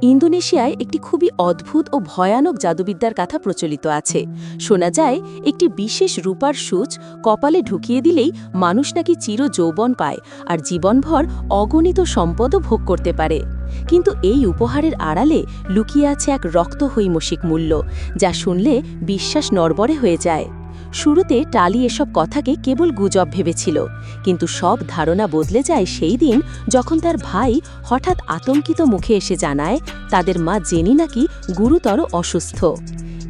ইন্দোনেশিয়ায় একটি খুবই অদ্ভুত ও ভয়ানক জাদুবিদ্যার কথা প্রচলিত আছে। শোনা যায় একটি বিশেষ রূপার সূচ কপালে ঢুকিয়ে দিলেই মানুষ নাকি চির যৌবন পায় আর জীবনভর অগণিত সম্পদও ভোগ করতে পারে। কিন্তু এই উপহারের আড়ালে লুকিয়ে আছে এক রক্তহৈমসিক মূল্য, যা শুনলে বিশ্বাস নড়বড়ে হয়ে যায়। শুরুতে টালি এসব কথাকে কেবল গুজব ভেবেছিল, কিন্তু সব ধারণা বদলে যায় সেই দিন যখন তার ভাই হঠাৎ আতঙ্কিত মুখে এসে জানায় তাদের মা জেনি নাকি গুরুতর অসুস্থ।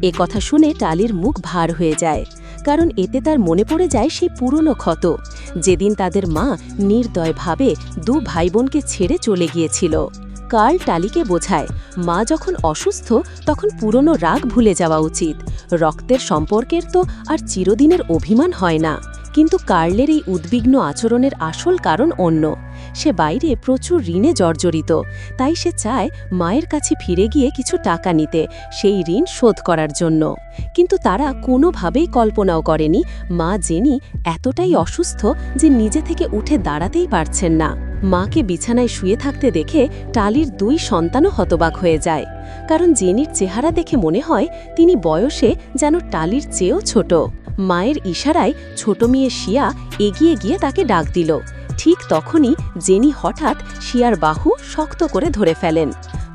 এ কথা শুনে টালির মুখ ভার হয়ে যায়, কারণ এতে তার মনে পড়ে যায় সেই পুরনো ক্ষত, যেদিন তাদের মা নির্দয়ভাবে দু ভাইবোনকে ছেড়ে চলে গিয়েছিল। কার্ল টালিকে বোঝায়, মা যখন অসুস্থ তখন পুরনো রাগ ভুলে যাওয়া উচিত। রক্তের সম্পর্কের তো আর চিরদিনের অভিমান হয় না। কিন্তু কার্লের এই উদ্বিগ্ন আচরণের আসল কারণ অন্য। সে বাইরে প্রচুর ঋণে জর্জরিত, তাই সে চায় মায়ের কাছে ফিরে গিয়ে কিছু টাকা নিতে, সেই ঋণ শোধ করার জন্য। কিন্তু তারা কোনোভাবেই কল্পনাও করেনি মা জেনি এতটাই অসুস্থ যে নিজে থেকে উঠে দাঁড়াতেই পারছেন না। মাকে বিছানায় শুয়ে থাকতে দেখে টালির দুই সন্তানও হতবাক হয়ে যায়, কারণ জেনির চেহারা দেখে মনে হয় তিনি বয়সে যেন টালির চেয়েও ছোট। মায়ের ইশারায় ছোট মেয়ে শিয়া এগিয়ে গিয়ে তাকে ডাক দিল। ঠিক তখনই জেনি হঠাৎ শিয়ার বাহু শক্ত করে ধরে ফেলেন।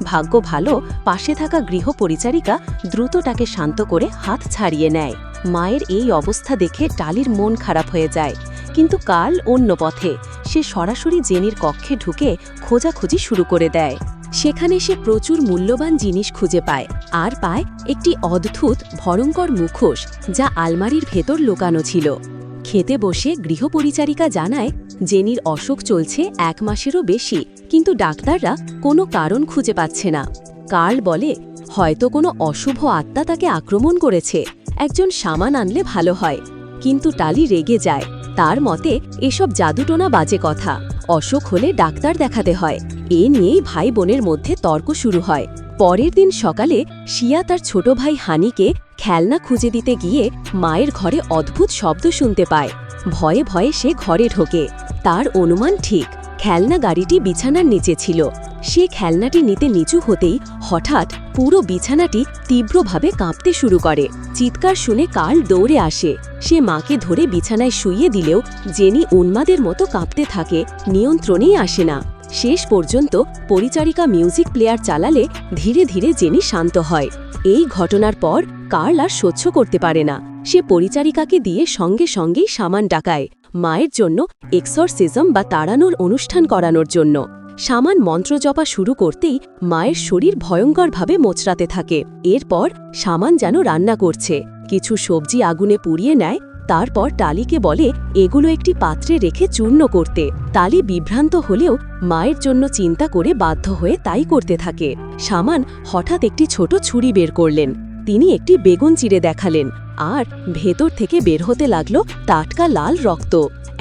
ভাগ্য ভালো, পাশে থাকা গৃহপরিচারিকা দ্রুত তাকে শান্ত করে হাত ছাড়িয়ে নেয়। মায়ের এই অবস্থা দেখে টালির মন খারাপ হয়ে যায়, কিন্তু কার্ল অন্য পথে। সে সরাসরি জেনির কক্ষে ঢুকে খোঁজাখুঁজি শুরু করে দেয়। সেখানে সে প্রচুর মূল্যবান জিনিস খুঁজে পায়, আর পায় একটি অদ্ভুত ভয়ঙ্কর মুখোশ, যা আলমারির ভেতর লুকানো ছিল। খেতে বসে গৃহপরিচারিকা জানায় জেনির অসুখ চলছে 1 মাসেরও বেশি, কিন্তু ডাক্তাররা কোনো কারণ খুঁজে পাচ্ছে না। কার্ল বলে, হয়তো কোনো অশুভ আত্মা তাকে আক্রমণ করেছে, একজন শামান আনলে ভালো হয়। কিন্তু টালি রেগে যায়। তার মতে এসব জাদুটোনা বাজে কথা, অসুখ হলে ডাক্তার দেখাতে হয়। এ নিয়েই ভাই বোনের মধ্যে তর্ক শুরু হয়। পরের দিন সকালে শিয়া তার ছোট ভাই হানিকে খেলনা খুঁজে দিতে গিয়ে মায়ের ঘরে অদ্ভুত শব্দ শুনতে পায়। ভয়ে ভয়ে সে ঘরে ঢোকে। তার অনুমান ঠিক, খেলনা গাড়িটি বিছানার নিচে ছিল। সে খেলনাটি নিতে নিচু হতেই হঠাৎ পুরো বিছানাটি তীব্রভাবে কাঁপতে শুরু করে। চিৎকার শুনে কার্ল দৌড়ে আসে। সে মাকে ধরে বিছানায় শুইয়ে দিলেও জেনি উন্মাদের মতো কাঁপতে থাকে, নিয়ন্ত্রণেই আসে না। শেষ পর্যন্ত পরিচারিকা মিউজিক প্লেয়ার চালালে ধীরে ধীরে জেনি শান্ত হয়। এই ঘটনার পর কার্ল আর সহ্য করতে পারে না। সে পরিচারিকাকে দিয়ে সঙ্গে সঙ্গেই শামান ডাকায়, মায়ের জন্য এক্সরসিজম বা তাড়ানোর অনুষ্ঠান করানোর জন্য। শামান মন্ত্র জপা শুরু করতেই মায়ের শরীর ভয়ঙ্করভাবে মোচড়াতে থাকে। এরপর শামান যেন রান্না করছে, কিছু সবজি আগুনে পুড়িয়ে নেয়। তারপর টালিকে বলে এগুলো একটি পাত্রে রেখে চূর্ণ করতে। টালি বিভ্রান্ত হলেও মায়ের জন্য চিন্তা করে বাধ্য হয়ে তাই করতে থাকে। শামান হঠাৎ একটি ছোট ছুরি বের করলেন। তিনি একটি বেগুন চিড়ে দেখালেন, আর ভেতর থেকে বের হতে লাগলো টাটকা লাল রক্ত।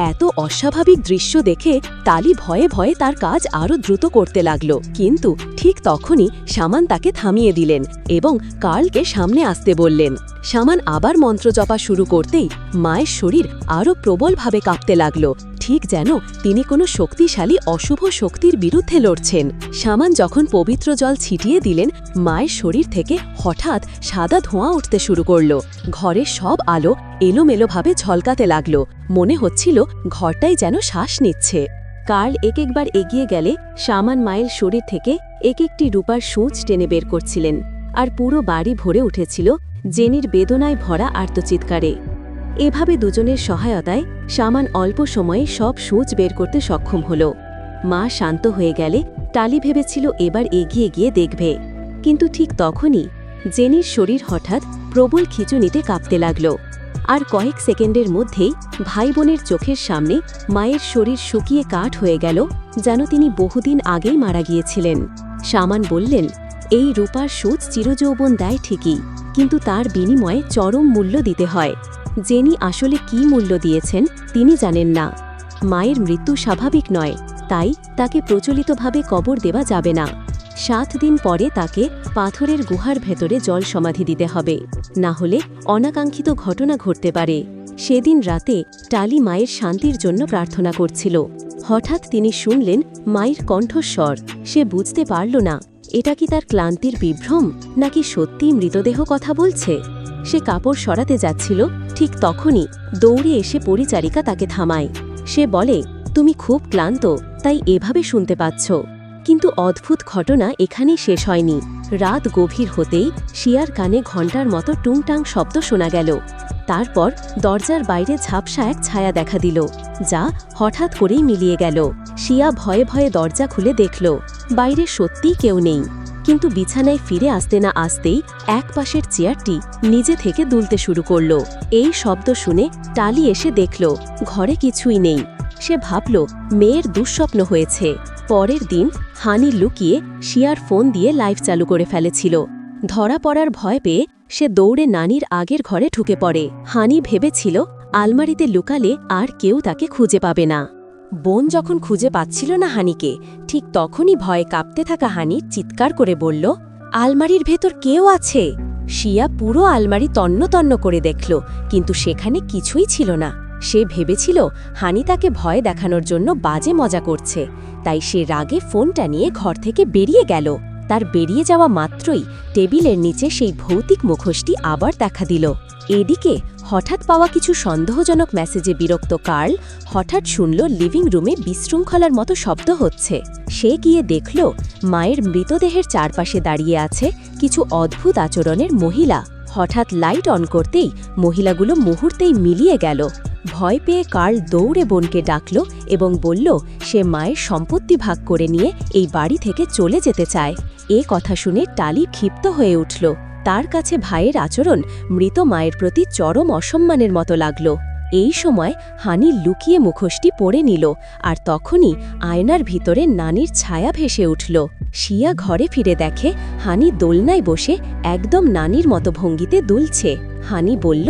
এত অস্বাভাবিক দৃশ্য দেখে টালি ভয়ে ভয়ে তার কাজ আরও দ্রুত করতে লাগলো। কিন্তু ঠিক তখনই শামান তাকে থামিয়ে দিলেন এবং কার্লকে সামনে আসতে বললেন। শামান আবার মন্ত্র জপা শুরু করতেই মায়ের শরীর আরও প্রবলভাবে কাঁপতে লাগলো, ঠিক যেন তিনি কোনো শক্তিশালী অশুভ শক্তির বিরুদ্ধে লড়ছেন। শামান যখন পবিত্র জল ছিটিয়ে দিলেন, মায়ের শরীর থেকে হঠাৎ সাদা ধোঁয়া উঠতে শুরু করলো। ঘরের সব আলো এলোমেলোভাবে ঝলকাতে লাগলো, মনে হচ্ছিল ঘরটাই যেন শ্বাস নিচ্ছে। কার্ল একবার এগিয়ে গেলে শামান মায়ের শরীর থেকে একটি রূপার সূঁচ টেনে বের করছিলেন, আর পুরো বাড়ি ভরে উঠেছিল জেনির বেদনায় ভরা আর্তচিৎকারে। এভাবে দুজনের সহায়তায় শামান অল্প সময়ে সব সূঁচ বের করতে সক্ষম হল। মা শান্ত হয়ে গেলে টালি ভেবেছিল এবার এগিয়ে গিয়ে দেখবে, কিন্তু ঠিক তখনই জেনির শরীর হঠাৎ প্রবল খিঁচুনিতে কাঁপতে লাগল। আর কয়েক সেকেন্ডের মধ্যেই ভাই বোনের চোখের সামনে মায়ের শরীর শুকিয়ে কাঠ হয়ে গেল, যেন তিনি বহুদিন আগেই মারা গিয়েছিলেন। শামান বললেন, এই রূপার সূঁচ চিরযৌবন দেয় ঠিকই, কিন্তু তার বিনিময়ে চরম মূল্য দিতে হয়। জেনি আসলে কি মূল্য দিয়েছেন তিনি জানেন না। মায়ের মৃত্যু স্বাভাবিক নয়, তাই তাকে প্রচলিতভাবে কবর দেওয়া যাবে না। 7 দিন পরে তাকে পাথরের গুহার ভেতরে জল সমাধি দিতে হবে, না হলে অনাকাঙ্ক্ষিত ঘটনা ঘটতে পারে। সেদিন রাতে টালি মায়ের শান্তির জন্য প্রার্থনা করছিল। হঠাৎ তিনি শুনলেন মায়ের কণ্ঠস্বর। সে বুঝতে পারল না এটা কি তার ক্লান্তির বিভ্রম নাকি সত্যিই মৃতদেহ কথা বলছে। সে কাপড় সরাতে যাচ্ছিল, ঠিক তখনই দৌড়ে এসে পরিচারিকা তাকে থামায়। সে বলে, তুমি খুব ক্লান্ত, তাই এভাবে শুনতে পাচ্ছ। কিন্তু অদ্ভুত ঘটনা এখানেই শেষ হয়নি। রাত গভীর হতেই শিয়ার কানে ঘণ্টার মতো টুংটাং শব্দ শোনা গেল। তারপর দরজার বাইরে ঝাপসা এক ছায়া দেখা দিল, যা হঠাৎ করেই মিলিয়ে গেল। শিয়া ভয়ে ভয়ে দরজা খুলে দেখল বাইরে সত্যিই কেউ নেই। কিন্তু বিছানায় ফিরে আসতে না আসতেই এক পাশের চেয়ারটি নিজে থেকে দুলতে শুরু করল। এই শব্দ শুনে টালি এসে দেখল ঘরে কিছুই নেই। সে ভাবল মেয়ের দুঃস্বপ্ন হয়েছে। পরের দিন হানি লুকিয়ে শিয়ার ফোন দিয়ে লাইভ চালু করে ফেলেছিল। ধরা পড়ার ভয় পেয়ে সে দৌড়ে নানির আগের ঘরে ঢুকে পড়ে। হানি ভেবেছিল আলমারিতে লুকালে আর কেউ তাকে খুঁজে পাবে না। বোন যখন খুঁজে পাচ্ছিল না হানিকে, ঠিক তখনই ভয়ে কাঁপতে থাকা হানি চিৎকার করে বলল, আলমারির ভেতর কেউ আছে। শিয়া পুরো আলমারি তন্ন তন্ন করে দেখল, কিন্তু সেখানে কিছুই ছিল না। সে ভেবেছিল হানি তাকে ভয় দেখানোর জন্য বাজে মজা করছে, তাই সে রাগে ফোনটা নিয়ে ঘর থেকে বেরিয়ে গেল। তার বেরিয়ে যাওয়া মাত্রই টেবিলের নিচে সেই ভৌতিক মুখোশটি আবার দেখা দিল। এদিকে হঠাৎ পাওয়া কিছু সন্দেহজনক মেসেজে বিরক্ত কার্ল হঠাৎ শুনল লিভিং রুমে বিশৃঙ্খলার মতো শব্দ হচ্ছে। সে গিয়ে দেখল মায়ের মৃতদেহের চারপাশে দাঁড়িয়ে আছে কিছু অদ্ভুত আচরণের মহিলা। হঠাৎ লাইট অন করতেই মহিলাগুলো মুহূর্তেই মিলিয়ে গেল। ভয় পেয়ে কার্ল দৌড়ে বোনকে ডাকল এবং বলল সে মায়ের সম্পত্তি ভাগ করে নিয়ে এই বাড়ি থেকে চলে যেতে চায়। এ কথা শুনে টালি ক্ষিপ্ত হয়ে উঠল। তার কাছে ভাইয়ের আচরণ মৃত মায়ের প্রতি চরম অসম্মানের মতো লাগল। এই সময় হানি লুকিয়ে মুখোশটি পরে নিল, আর তখনই আয়নার ভিতরে নানির ছায়া ভেসে উঠল। শিয়া ঘরে ফিরে দেখে হানি দোলনায় বসে একদম নানির মতো ভঙ্গিতে দুলছে। হানি বলল,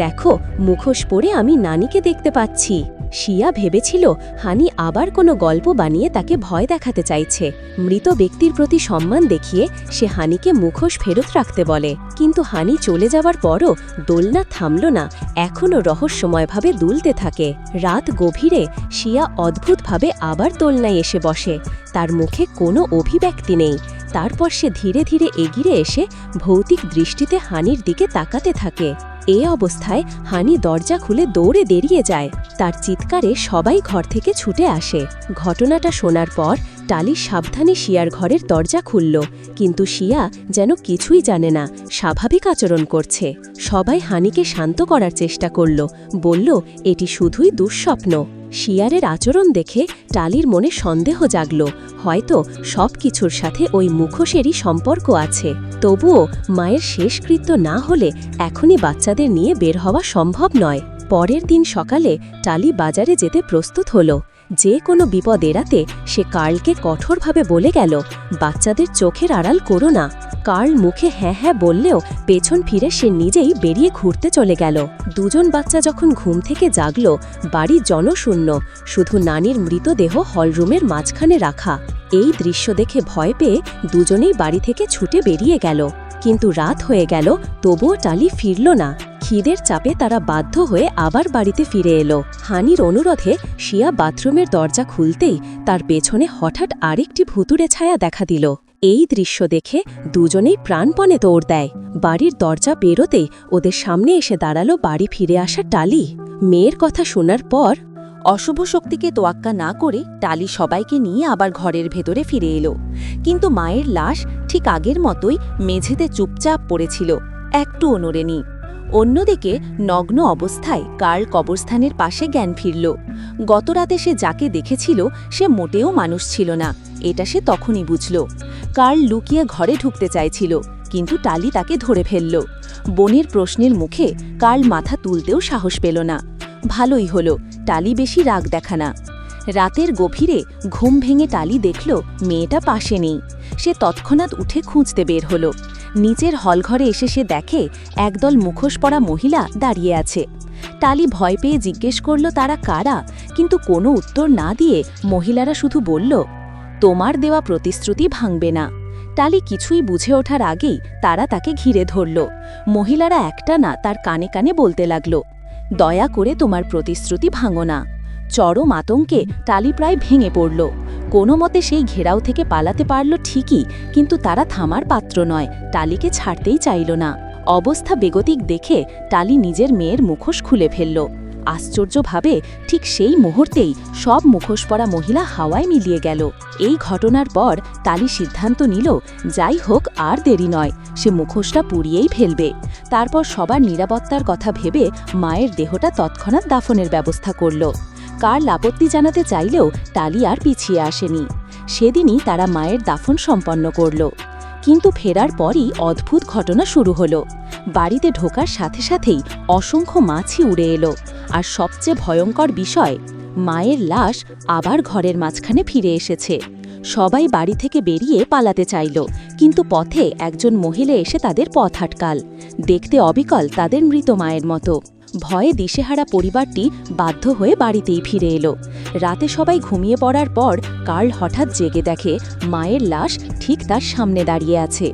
দেখো, মুখোশ পরে আমি নানিকে দেখতে পাচ্ছি। শিয়া ভেবেছিল হানি আবার কোনো গল্প বানিয়ে তাকে ভয় দেখাতে চাইছে। মৃত ব্যক্তির প্রতি সম্মান দেখিয়ে সে হানিকে মুখোশ ফেরত রাখতে বলে, কিন্তু হানি চলে যাওয়ার পরও দোলনা থামল না, এখনও রহস্যময়ভাবে দুলতে থাকে। রাত গভীরে শিয়া অদ্ভুতভাবে আবার দোলনায় এসে বসে। তার মুখে কোনো অভিব্যক্তি নেই। তারপর সে ধীরে ধীরে এগিয়ে এসে ভৌতিক দৃষ্টিতে হানির দিকে তাকাতে থাকে। এ অবস্থায় হানি দরজা খুলে দৌড়ে বেরিয়ে যায়। তার চিৎকারে সবাই ঘর থেকে ছুটে আসে। ঘটনাটা শোনার পর টালি সাবধানে শিয়ার ঘরের দরজা খুলল, কিন্তু শিয়া যেন কিছুই জানে না, স্বাভাবিক আচরণ করছে। সবাই হানিকে শান্ত করার চেষ্টা করল, বলল এটি শুধুই দুঃস্বপ্ন। শিয়ারের আচরণ দেখে টালির মনে সন্দেহ জাগল, হয়তো সব কিছুর সাথে ওই মুখোশেরই সম্পর্ক আছে। তবুও মায়ের শেষকৃত্য না হলে এখনই বাচ্চাদের নিয়ে বের হওয়া সম্ভব নয়। পরের দিন সকালে টালি বাজারে যেতে প্রস্তুত হল। যে কোনো বিপদ এড়াতে সে কার্লকে কঠোরভাবে বলে গেল, বাচ্চাদের চোখের আড়াল করো না। কার্ল মুখে হ্যাঁ হ্যাঁ বললেও পেছন ফিরে সে নিজেই বেরিয়ে ঘুরতে চলে গেল। দুজন বাচ্চা যখন ঘুম থেকে জাগল, বাড়ি জনশূন্য, শুধু নানির মৃতদেহ হলরুমের মাঝখানে রাখা। এই দৃশ্য দেখে ভয় পেয়ে দুজনেই বাড়ি থেকে ছুটে বেরিয়ে গেল। কিন্তু রাত হয়ে গেল, তবুও টালি ফিরল না। খিদের চাপে তারা বাধ্য হয়ে আবার বাড়িতে ফিরে এলো। হানির অনুরোধে শিয়া বাথরুমের দরজা খুলতেই তার পেছনে হঠাৎ আরেকটি ভুতুড়ে ছায়া দেখা দিল। এই দৃশ্য দেখে দুজনেই প্রাণপণে দৌড় দেয়। বাড়ির দরজা বেরোতেই ওদের সামনে এসে দাঁড়ালো বাড়ি ফিরে আসা টালি। মেয়ের কথা শোনার পর অশুভ শক্তিকে তোয়াক্কা না করে টালি সবাইকে নিয়ে আবার ঘরের ভেতরে ফিরে এলো। কিন্তু মায়ের লাশ ঠিক আগের মতোই মেঝেতে চুপচাপ পড়েছিল, একটুও নড়েনি। অন্যদিকে নগ্ন অবস্থায় কার্ল কবরস্থানের পাশে জ্ঞান ফিরল। গতরাতে সে যাকে দেখেছিল সে মোটেও মানুষ ছিল না, এটা সে তখনই বুঝল। কার্ল লুকিয়ে ঘরে ঢুকতে চাইছিল, কিন্তু টালি তাকে ধরে ফেলল। বোনের প্রশ্নের মুখে কার্ল মাথা তুলতেও সাহস পেল না। ভালোই হলো, টালি বেশি রাগ দেখানা। রাতের গভীরে ঘুম ভেঙে টালি দেখল মেয়েটা পাশে নেই। সে তৎক্ষণাৎ উঠে খুঁজতে বের হলো। নিচের হলঘরে এসে সে দেখে একদল মুখোশ পরা মহিলা দাঁড়িয়ে আছে। টালি ভয় পেয়ে জিজ্ঞেস করল তারা কারা, কিন্তু কোনো উত্তর না দিয়ে মহিলারা শুধু বলল, তোমার দেওয়া প্রতিশ্রুতি ভাঙবে না। টালি কিছুই বুঝে ওঠার আগেই তারা তাকে ঘিরে ধরল। মহিলারা একটা না তার কানে কানে বলতে লাগল, দয়া করে তোমার প্রতিশ্রুতি ভাঙো না। চরম আতঙ্কে টালি প্রায় ভেঙে পড়ল। কোনো মতে সেই ঘেরাও থেকে পালাতে পারল ঠিকই, কিন্তু তারা থামার পাত্র নয়, টালিকে ছাড়তেই চাইল না। অবস্থা বেগতিক দেখে টালি নিজের মেয়ের মুখোশ খুলে ফেলল। আশ্চর্যভাবে ঠিক সেই মুহূর্তেই সব মুখোশ পরা মহিলা হাওয়ায় মিলিয়ে গেল। এই ঘটনার পর টালি সিদ্ধান্ত নিল, যাই হোক আর দেরি নয়, সে মুখোশটা পুড়িয়েই ফেলবে। তারপর সবার নিরাপত্তার কথা ভেবে মায়ের দেহটা তৎক্ষণাৎ দাফনের ব্যবস্থা করল। কার্ল আপত্তি জানাতে চাইলেও টালি আর পিছিয়ে আসেনি। সেদিনই তারা মায়ের দাফন সম্পন্ন করল। কিন্তু ফেরার পরই অদ্ভুত ঘটনা শুরু হলো। বাড়িতে ঢোকার সাথে সাথেই অসংখ্য মাছি উড়ে এলো, আর সবচেয়ে ভয়ঙ্কর বিষয়, মায়ের লাশ আবার ঘরের মাঝখানে ফিরে এসেছে। সবাই বাড়ি থেকে বেরিয়ে পালাতে চাইল, কিন্তু পথে একজন মহিলা এসে তাদের পথ আটকাল। দেখতে অবিকল তাদের মৃত মায়ের মতো। ভয়ে দিশেহারা পরিবারটি বাধ্য হয়ে বাড়িতেই ফিরে এলো। রাতে সবাই ঘুমিয়ে পড়ার পর কার্ল হঠাৎ জেগে দেখে মায়ের লাশ ঠিক তার সামনে দাঁড়িয়ে আছে।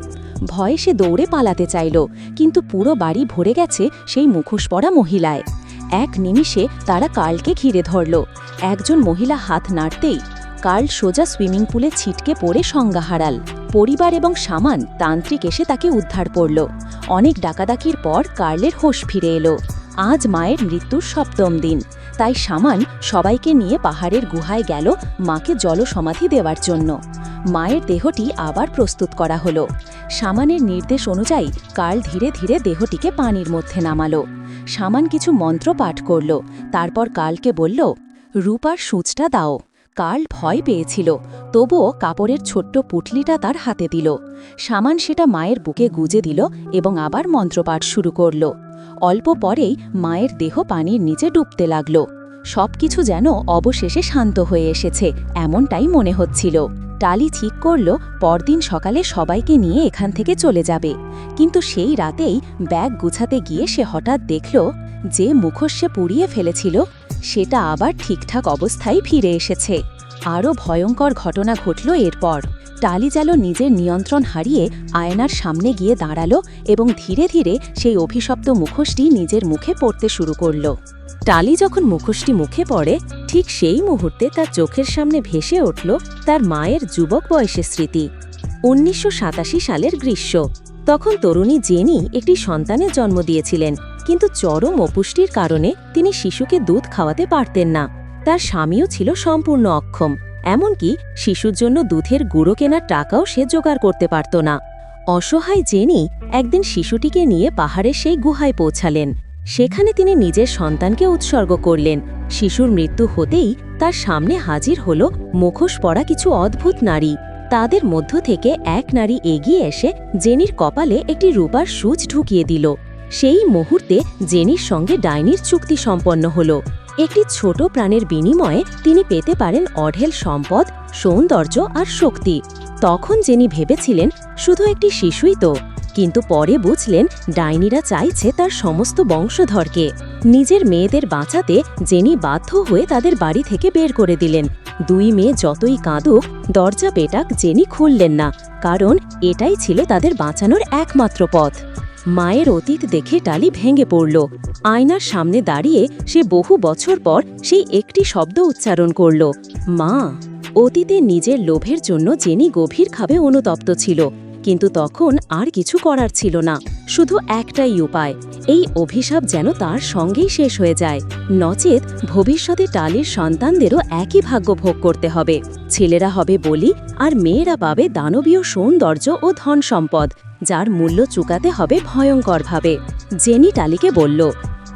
ভয়ে সে দৌড়ে পালাতে চাইল, কিন্তু পুরো বাড়ি ভরে গেছে সেই মুখোশ পরা মহিলায়। এক নিমিষে তারা কার্লকে ঘিরে ধরল। একজন মহিলা হাত নাড়তেই কার্ল সোজা সুইমিং পুলে ছিটকে পড়ে সংজ্ঞা হারাল। পরিবার এবং সামান তান্ত্রিক এসে তাকে উদ্ধার করল। অনেক ডাকাডাকির পর কার্লের হোশ ফিরে এলো। আজ মায়ের মৃত্যুর ৭ম দিন, তাই সামান সবাইকে নিয়ে পাহাড়ের গুহায় গেল মাকে জলসমাধি দেওয়ার জন্য। মায়ের দেহটি আবার প্রস্তুত করা হলো। সামানের নির্দেশ অনুযায়ী কার্ল ধীরে ধীরে দেহটিকে পানির মধ্যে নামালো। সামান কিছু মন্ত্র পাঠ করল, তারপর কার্লকে বলল, রূপার সূঁচটা দাও। কার্ল ভয় পেয়েছিল, তবুও কাপড়ের ছোট্ট পুটলিটা তার হাতে দিল। সামান সেটা মায়ের বুকে গুজে দিল এবং আবার মন্ত্রপাঠ শুরু করল। অল্প পরেই মায়ের দেহ পানির নিচে ডুবতে লাগল। সবকিছু যেন অবশেষে শান্ত হয়ে এসেছে, এমনটাই মনে হচ্ছিল। টালি ঠিক করল পরদিন সকালে সবাইকে নিয়ে এখান থেকে চলে যাবে। কিন্তু সেই রাতেই ব্যাগ গুছাতে গিয়ে সে হঠাৎ দেখল যে মুখোশ সে পুড়িয়ে ফেলেছিল সেটা আবার ঠিকঠাক অবস্থায় ফিরে এসেছে। আরও ভয়ঙ্কর ঘটনা ঘটল এরপর। টালি যেন নিজের নিয়ন্ত্রণ হারিয়ে আয়নার সামনে গিয়ে দাঁড়ালো এবং ধীরে ধীরে সেই অভিশপ্ত মুখোশটি নিজের মুখে পড়তে শুরু করল। টালি যখন মুখোশটি মুখে পড়ে, ঠিক সেই মুহূর্তে তার চোখের সামনে ভেসে উঠল তার মায়ের যুবক বয়সের স্মৃতি। ১৯৮৭ সালের গ্রীষ্ম। তখন তরুণী জেনি একটি সন্তানের জন্ম দিয়েছিলেন, কিন্তু চরম অপুষ্টির কারণে তিনি শিশুকে দুধ খাওয়াতে পারতেন না। তার স্বামীও ছিল সম্পূর্ণ অক্ষম, এমনকি শিশুর জন্য দুধের গুঁড়ো কেনার টাকাও সে জোগাড় করতে পারত না। অসহায় জেনি একদিন শিশুটিকে নিয়ে পাহাড়ের সেই গুহায় পৌঁছালেন। সেখানে তিনি নিজের সন্তানকে উৎসর্গ করলেন। শিশুর মৃত্যু হতেই তার সামনে হাজির হল মুখোশ পরা কিছু অদ্ভুত নারী। তাদের মধ্য থেকে এক নারী এগিয়ে এসে জেনির কপালে একটি রূপার সূচ ঢুকিয়ে দিল। সেই মুহূর্তে জেনির সঙ্গে ডাইনির চুক্তি সম্পন্ন হল। একটি ছোট প্রাণের বিনিময়ে তিনি পেতে পারেন অঢেল সম্পদ, সৌন্দর্য আর শক্তি। তখন জেনি ভেবেছিলেন শুধু একটি শিশুই তো, কিন্তু পরে বুঝলেন ডাইনিরা চাইছে তার সমস্ত বংশধরকে। নিজের মেয়েদের বাঁচাতে জেনি বাধ্য হয়ে তাদের বাড়ি থেকে বের করে দিলেন। দুই মেয়ে যতই কাঁদুক, দরজা পেটাক জেনি খুললেন না, কারণ এটাই ছিল তাদের বাঁচানোর একমাত্র পথ। মায়ের অতীত দেখে টালি ভেঙে পড়ল। আয়নার সামনে দাঁড়িয়ে সে বহু বছর পর সেই একটি শব্দ উচ্চারণ করল, মা। অতীতে নিজের লোভের জন্য জেনি গভীরভাবে অনুতপ্ত ছিল, কিন্তু তখন আর কিছু করার ছিল না। শুধু একটাই উপায়, এই অভিশাপ যেন তার সঙ্গেই শেষ হয়ে যায়, নচেত ভবিষ্যতে টালির সন্তানদেরও একই ভাগ্য ভোগ করতে হবে। ছেলেরা হবে বলি, আর মেয়েরা পাবে দানবীয় সৌন্দর্য ও ধন সম্পদ, যার মূল্য চুকাতে হবে ভয়ঙ্করভাবে। জেনি টালিকে বলল,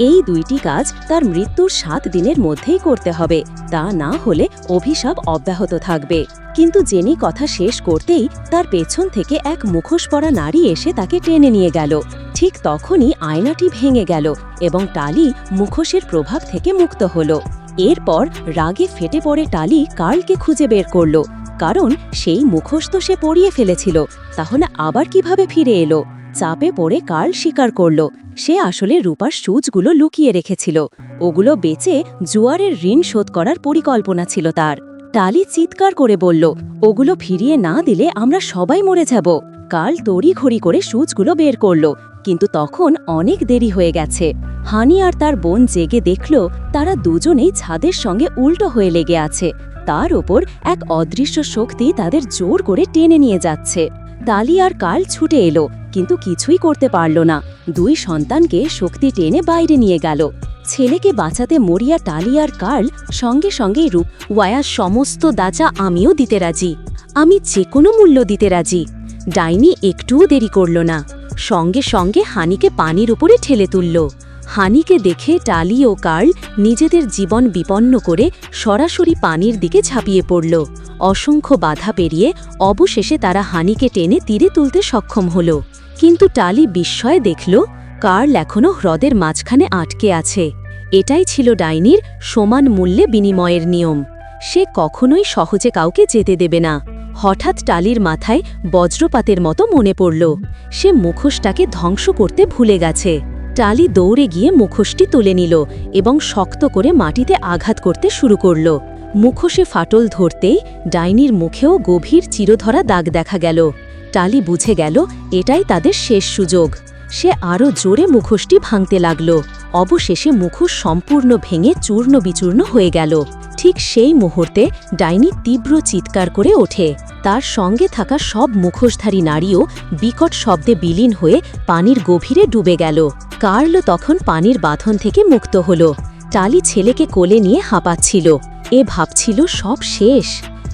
এই দুইটি কাজ তার মৃত্যুর ৭ দিনের মধ্যেই করতে হবে, তা না হলে অভিশাপ অব্যাহত থাকবে। কিন্তু জেনি কথা শেষ করতেই তার পেছন থেকে এক মুখোশ পরা নারী এসে তাকে টেনে নিয়ে গেল। ঠিক তখনই আয়নাটি ভেঙে গেল এবং টালি মুখোশের প্রভাব থেকে মুক্ত হল। এরপর রাগে ফেটে পড়ে টালি কার্লকে খুঁজে বের করল, কারণ সেই মুখোশ তো সে পরিয়ে ফেলেছিল, তাহলে আবার কিভাবে ফিরে এলো। চাপে পড়ে কার্ল স্বীকার করল সে আসলে রূপার সূচগুলো লুকিয়ে রেখেছিল। ওগুলো বেচে জুয়ারের ঋণ শোধ করার পরিকল্পনা ছিল তার। টালি চিৎকার করে বলল, ওগুলো ফিরিয়ে না দিলে আমরা সবাই মরে যাব। কার্ল তড়িঘড়ি করে সূচগুলো বের করল, কিন্তু তখন অনেক দেরি হয়ে গেছে। হানি আর তার বোন জেগে দেখল তারা দুজনেই ছাদের সঙ্গে উল্টো হয়ে লেগে আছে। তার ওপর এক অদৃশ্য শক্তি তাদের জোর করে টেনে নিয়ে যাচ্ছে। টালি আর কার্ল ছুটে এলো, কিন্তু কিছুই করতে পারল না। দুই সন্তানকে শক্তি টেনে বাইরে নিয়ে গেল। ছেলেকে বাঁচাতে মরিয়া টালি আর কার্ল সঙ্গে সঙ্গেই রূপ ওয়ায়া সমস্ত দাচা আমিও দিতে রাজি, আমি যে কোনো মূল্য দিতে রাজি। ডাইনি একটুও দেরি করল না, সঙ্গে সঙ্গে হানিকে পানির উপরে ঠেলে তুলল। হানিকে দেখে টালি ও কার্ল নিজেদের জীবন বিপন্ন করে সরাসরি পানির দিকে ঝাঁপিয়ে পড়ল। অসংখ্য বাধা পেরিয়ে অবশেষে তারা হানিকে টেনে তীরে তুলতে সক্ষম হল। কিন্তু টালি বিস্ময়ে দেখল কার্ল এখনও হ্রদের মাঝখানে আটকে আছে। এটাই ছিল ডাইনির সমান মূল্যে বিনিময়ের নিয়ম। সে কখনোই সহজে কাউকে যেতে দেবে না। হঠাৎ টালির মাথায় বজ্রপাতের মতো মনে পড়ল, সে মুখোশটাকে ধ্বংস করতে ভুলে গেছে। টালি দৌড়ে গিয়ে মুখোশটি তুলে নিল এবং শক্ত করে মাটিতে আঘাত করতে শুরু করল। মুখোশে ফাটল ধরতেই ডাইনির মুখেও গভীর চিরধরা দাগ দেখা গেল। টালি বুঝে গেল এটাই তাদের শেষ সুযোগ। সে আরও জোরে মুখোশটি ভাঙতে লাগল। অবশেষে মুখোশ সম্পূর্ণ ভেঙে চূর্ণ বিচূর্ণ হয়ে গেল। ঠিক সেই মুহূর্তে ডাইনি তীব্র চিৎকার করে ওঠে। তার সঙ্গে থাকা সব মুখোশধারী নারীও বিকট শব্দে বিলীন হয়ে পানির গভীরে ডুবে গেল। কার্ল তখন পানির বাঁধন থেকে মুক্ত হল। টালি ছেলেকে কোলে নিয়ে হাঁপাচ্ছিল। এ ভাবছিল সব শেষ,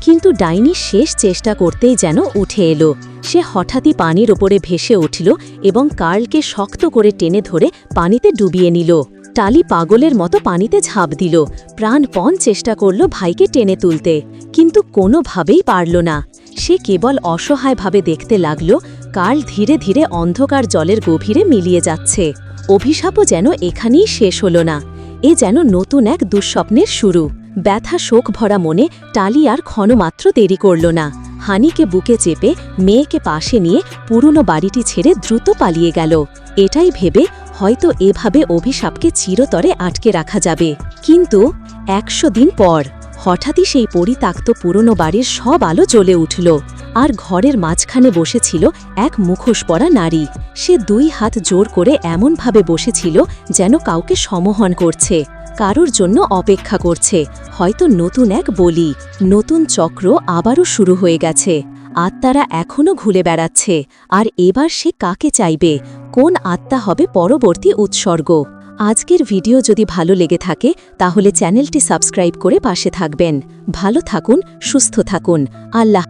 কিন্তু ডাইনি শেষ চেষ্টা করতেই যেন উঠে এলো। সে হঠাৎই পানির ওপরে ভেসে উঠল এবং কার্লকে শক্ত করে টেনে ধরে পানিতে ডুবিয়ে নিল। টালি পাগলের মতো পানিতে ঝাঁপ দিল, প্রাণপণ চেষ্টা করল ভাইকে টেনে তুলতে, কিন্তু কোনোভাবেই পারল না। সে কেবল অসহায়ভাবে দেখতে লাগল কার্ল ধীরে ধীরে অন্ধকার জলের গভীরে মিলিয়ে যাচ্ছে। অভিশাপও যেন এখানেই শেষ হল না, এ যেন নতুন এক দুঃস্বপ্নের শুরু। ব্যথা শোক ভরা মনে টালি আর ক্ষণমাত্র দেরি করল না। হানিকে বুকে চেপে মেয়েকে পাশে নিয়ে পুরনো বাড়িটি ছেড়ে দ্রুত পালিয়ে গেল, এটাই ভেবে হয়তো এভাবে অভিশাপকে চিরতরে আটকে রাখা যাবে। কিন্তু 100 দিন পর হঠাৎই সেই পরিত্যক্ত পুরনো বাড়ির সব আলো জ্বলে উঠল, আর ঘরের মাঝখানে বসেছিল এক মুখোশ পরা নারী। সে 2 হাত জোর করে এমনভাবে বসেছিল যেন কাউকে সমহন করছে, কারোর জন্য অপেক্ষা করছে, হয়তো নতুন এক বলি। নতুন চক্র আবারও শুরু হয়ে গেছে। আত্মারা এখনও ঘুরে বেড়াচ্ছে, আর এবার সে কাকে চাইবে? কোন আত্মা হবে পরবর্তী উৎসর্গ? আজকের ভিডিও যদি ভালো লেগে থাকে তাহলে চ্যানেলটি সাবস্ক্রাইব করে পাশে থাকবেন। ভালো থাকুন, সুস্থ থাকুন। আল্লাহ।